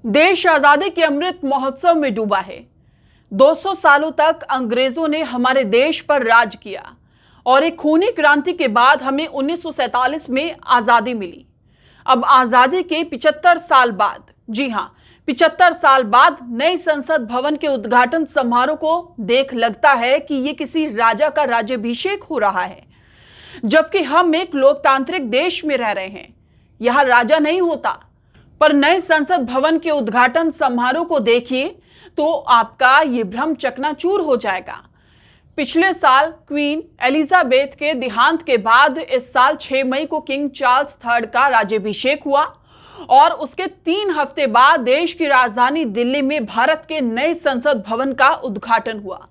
देश आजादी के अमृत महोत्सव में डूबा है। 200 सालों तक अंग्रेजों ने हमारे देश पर राज किया और एक खूनी क्रांति के बाद हमें 1947 में आजादी मिली। अब आजादी के 75 साल बाद, जी हां, 75 साल बाद नए संसद भवन के उद्घाटन समारोह को देख लगता है कि ये किसी राजा का राज्याभिषेक हो रहा है, जबकि हम एक लोकतांत्रिक देश में रह रहे हैं। यहां राजा नहीं होता। पर नए संसद भवन के उद्घाटन समारोह को देखिए तो आपका ये भ्रम चकनाचूर हो जाएगा। पिछले साल क्वीन एलिजाबेथ के देहांत के बाद इस साल 6 मई को किंग चार्ल्स III का राज्याभिषेक हुआ और उसके 3 हफ्ते बाद देश की राजधानी दिल्ली में भारत के नए संसद भवन का उद्घाटन हुआ।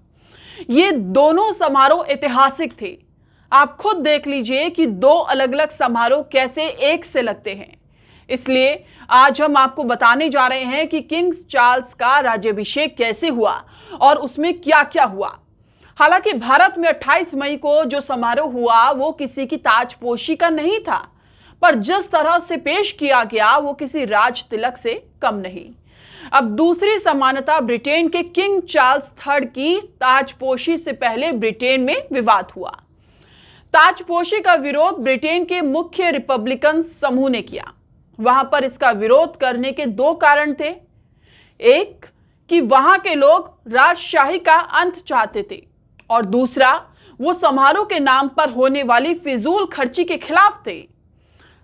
ये दोनों समारोह ऐतिहासिक थे। आप खुद देख लीजिए कि 2 अलग अलग समारोह कैसे एक से लगते हैं। इसलिए आज हम आपको बताने जा रहे हैं कि किंग चार्ल्स का राज्याभिषेक कैसे हुआ और उसमें क्या क्या हुआ। हालांकि भारत में 28 मई को जो समारोह हुआ वो किसी की ताजपोशी का नहीं था, पर जिस तरह से पेश किया गया वो किसी राज तिलक से कम नहीं। अब दूसरी समानता ब्रिटेन के किंग चार्ल्स III की ताजपोशी से पहले ब्रिटेन में विवाद हुआ। ताजपोशी का विरोध ब्रिटेन के मुख्य रिपब्लिकन समूह ने किया। वहां पर इसका विरोध करने के 2 कारण थे। एक कि वहां के लोग राजशाही का अंत चाहते थे और दूसरा वो समारोह के नाम पर होने वाली फिजूल खर्ची के खिलाफ थे।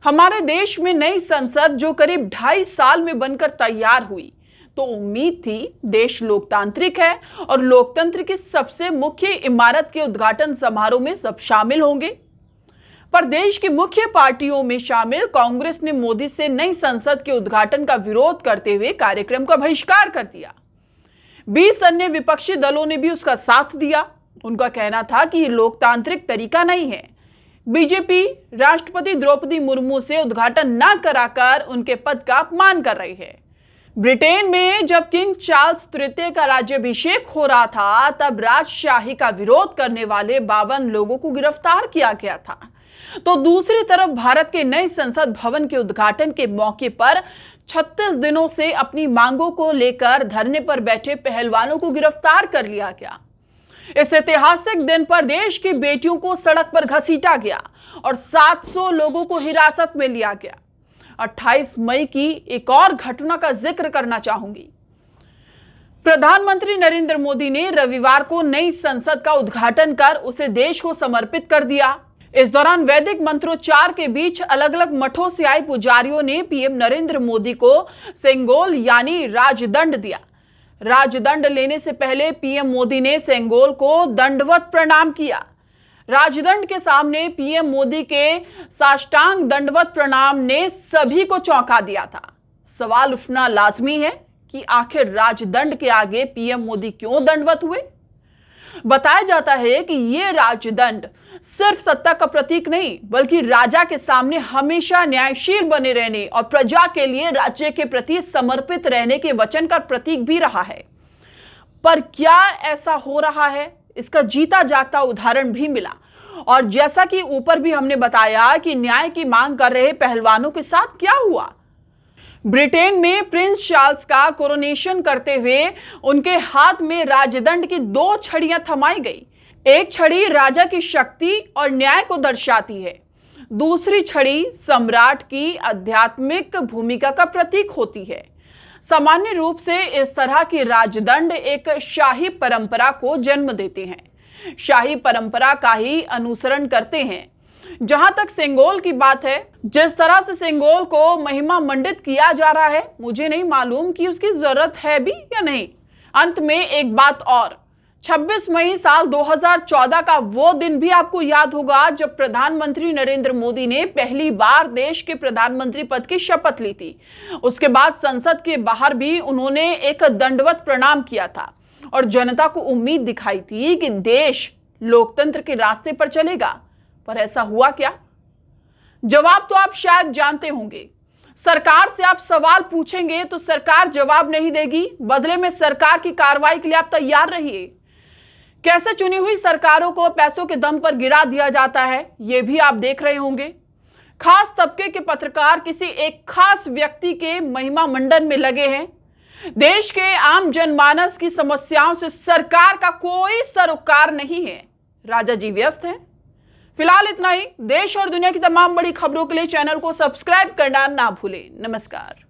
हमारे देश में नई संसद जो करीब 2.5 साल में बनकर तैयार हुई, तो उम्मीद थी देश लोकतांत्रिक है और लोकतंत्र की सबसे मुख्य इमारत के उद्घाटन समारोह में सब शामिल होंगे। पर देश की मुख्य पार्टियों में शामिल कांग्रेस ने मोदी से नई संसद के उद्घाटन का विरोध करते हुए कार्यक्रम का बहिष्कार कर दिया। 20 अन्य विपक्षी दलों ने भी उसका साथ दिया। उनका कहना था कि ये लोकतांत्रिक तरीका नहीं है। बीजेपी राष्ट्रपति द्रौपदी मुर्मू से उद्घाटन न कराकर उनके पद का अपमान कर रही है। ब्रिटेन में जब किंग चार्ल्स III का राज्याभिषेक हो रहा था, तब राजशाही का विरोध करने वाले 52 लोगों को गिरफ्तार किया गया था। तो दूसरी तरफ भारत के नए संसद भवन के उद्घाटन के मौके पर 36 दिनों से अपनी मांगों को लेकर धरने पर बैठे पहलवानों को गिरफ्तार कर लिया गया। इस ऐतिहासिक दिन पर देश की बेटियों को सड़क पर घसीटा गया और 700 लोगों को हिरासत में लिया गया। 28 मई की एक और घटना का जिक्र करना चाहूंगी। प्रधानमंत्री नरेंद्र मोदी ने रविवार को नई संसद का उद्घाटन कर उसे देश को समर्पित कर दिया। इस दौरान वैदिक मंत्रोच्चार के बीच अलग अलग मठों से आए पुजारियों ने पीएम नरेंद्र मोदी को सेंगोल यानी राजदंड दिया। राजदंड लेने से पहले पीएम मोदी ने सेंगोल को दंडवत प्रणाम किया। राजदंड के सामने पीएम मोदी के साष्टांग दंडवत प्रणाम ने सभी को चौंका दिया था। सवाल उठना लाजमी है कि आखिर राजदंड के आगे पीएम मोदी क्यों दंडवत हुए। बताया जाता है कि यह राजदंड सिर्फ सत्ता का प्रतीक नहीं, बल्कि राजा के सामने हमेशा न्यायशील बने रहने और प्रजा के लिए राज्य के प्रति समर्पित रहने के वचन का प्रतीक भी रहा है। पर क्या ऐसा हो रहा है, इसका जीता जागता उदाहरण भी मिला। और जैसा कि ऊपर भी हमने बताया कि न्याय की मांग कर रहे पहलवानों के साथ क्या हुआ। ब्रिटेन में प्रिंस चार्ल्स का कोरोनेशन करते हुए उनके हाथ में राजदंड की 2 छड़ियां थमाई गई। एक छड़ी राजा की शक्ति और न्याय को दर्शाती है, दूसरी छड़ी सम्राट की आध्यात्मिक भूमिका का प्रतीक होती है। सामान्य रूप से इस तरह के राजदंड एक शाही परंपरा को जन्म देते हैं, शाही परंपरा का ही अनुसरण करते हैं। जहां तक सेंगोल की बात है, जिस तरह से सेंगोल को महिमा मंडित किया जा रहा है, मुझे नहीं मालूम कि उसकी जरूरत है भी या नहीं। अंत में एक बात और, 26 मई साल 2014 का वो दिन भी आपको याद होगा जब प्रधानमंत्री नरेंद्र मोदी ने पहली बार देश के प्रधानमंत्री पद की शपथ ली थी। उसके बाद संसद के बाहर भी उन्होंने एक दंडवत प्रणाम किया था और जनता को उम्मीद दिखाई थी कि देश लोकतंत्र के रास्ते पर चलेगा। पर ऐसा हुआ क्या? जवाब तो आप शायद जानते होंगे। सरकार से आप सवाल पूछेंगे तो सरकार जवाब नहीं देगी, बदले में सरकार की कार्रवाई के लिए आप तैयार रहिए। कैसे चुनी हुई सरकारों को पैसों के दम पर गिरा दिया जाता है, यह भी आप देख रहे होंगे। खास तबके के पत्रकार किसी एक खास व्यक्ति के महिमा मंडन में लगे हैं, देश के आम जनमानस की समस्याओं से सरकार का कोई सरोकार नहीं है। राजा जी व्यस्त हैं। फिलहाल इतना ही। देश और दुनिया की तमाम बड़ी खबरों के लिए चैनल को सब्सक्राइब करना ना भूलें। नमस्कार।